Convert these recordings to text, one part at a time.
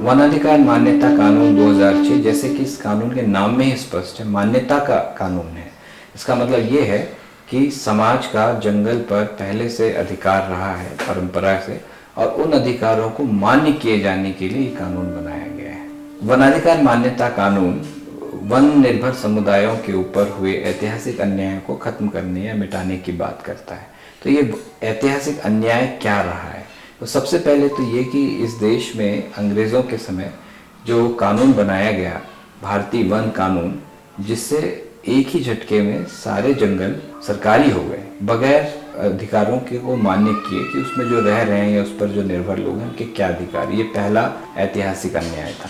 वनाधिकार मान्यता कानून 2006, जैसे कि इस कानून के नाम में ही स्पष्ट है, मान्यता का कानून है। इसका मतलब ये है कि समाज का जंगल पर पहले से अधिकार रहा है परंपरा से, और उन अधिकारों को मान्य किए जाने के लिए ये कानून बनाया गया है। वनाधिकार मान्यता कानून वन निर्भर समुदायों के ऊपर हुए ऐतिहासिक अन्याय को खत्म करने या मिटाने की बात करता है। तो ये ऐतिहासिक अन्याय क्या रहा है? तो सबसे पहले तो ये कि इस देश में अंग्रेज़ों के समय जो कानून बनाया गया, भारतीय वन कानून, जिससे एक ही झटके में सारे जंगल सरकारी हो गए, बगैर अधिकारों के को मान्य किए कि उसमें जो रह रहे हैं या उस पर जो निर्भर लोग हैं उनके क्या अधिकार। ये पहला ऐतिहासिक अन्याय था।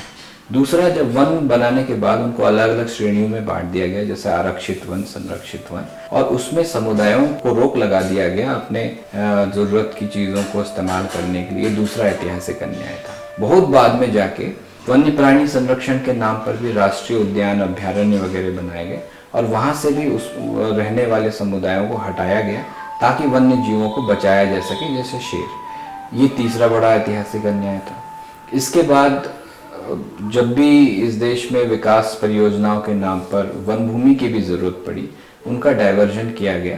दूसरा, जब वन बनाने के बाद उनको अलग अलग श्रेणियों में बांट दिया गया, जैसे आरक्षित वन, संरक्षित वन, और उसमें समुदायों को रोक लगा दिया गया अपने जरूरत की चीज़ों को इस्तेमाल करने के लिए। दूसरा ऐतिहासिक अन्याय था। बहुत बाद में जाके वन्य प्राणी संरक्षण के नाम पर भी राष्ट्रीय उद्यान, अभ्यारण्य वगैरह बनाए गए, और वहाँ से भी उस रहने वाले समुदायों को हटाया गया ताकि वन्य जीवों को बचाया जा सके, जैसे शेर। ये तीसरा बड़ा ऐतिहासिक अन्याय था। इसके बाद जब भी इस देश में विकास परियोजनाओं के नाम पर वन भूमि की भी ज़रूरत पड़ी, उनका डाइवर्जन किया गया,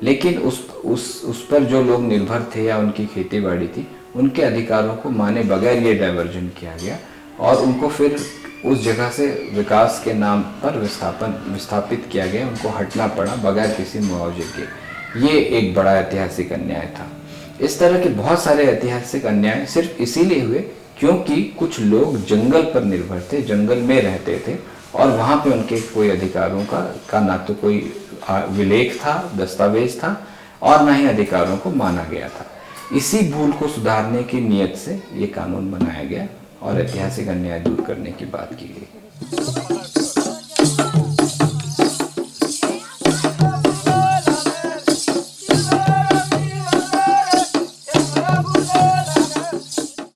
लेकिन उस पर जो लोग निर्भर थे या उनकी खेती बाड़ी थी, उनके अधिकारों को माने बगैर ये डाइवर्जन किया गया, और उनको फिर उस जगह से विकास के नाम पर विस्थापित किया गया, उनको हटना पड़ा बगैर किसी मुआवजे के। ये एक बड़ा ऐतिहासिक अन्याय था। इस तरह के बहुत सारे ऐतिहासिक अन्याय सिर्फ इसीलिए हुए क्योंकि कुछ लोग जंगल पर निर्भर थे, जंगल में रहते थे, और वहाँ पे उनके कोई अधिकारों का ना तो कोई विलेख था, दस्तावेज था, और ना ही अधिकारों को माना गया था। इसी भूल को सुधारने की नीयत से ये कानून बनाया गया और ऐतिहासिक अन्याय दूर करने की बात की गई।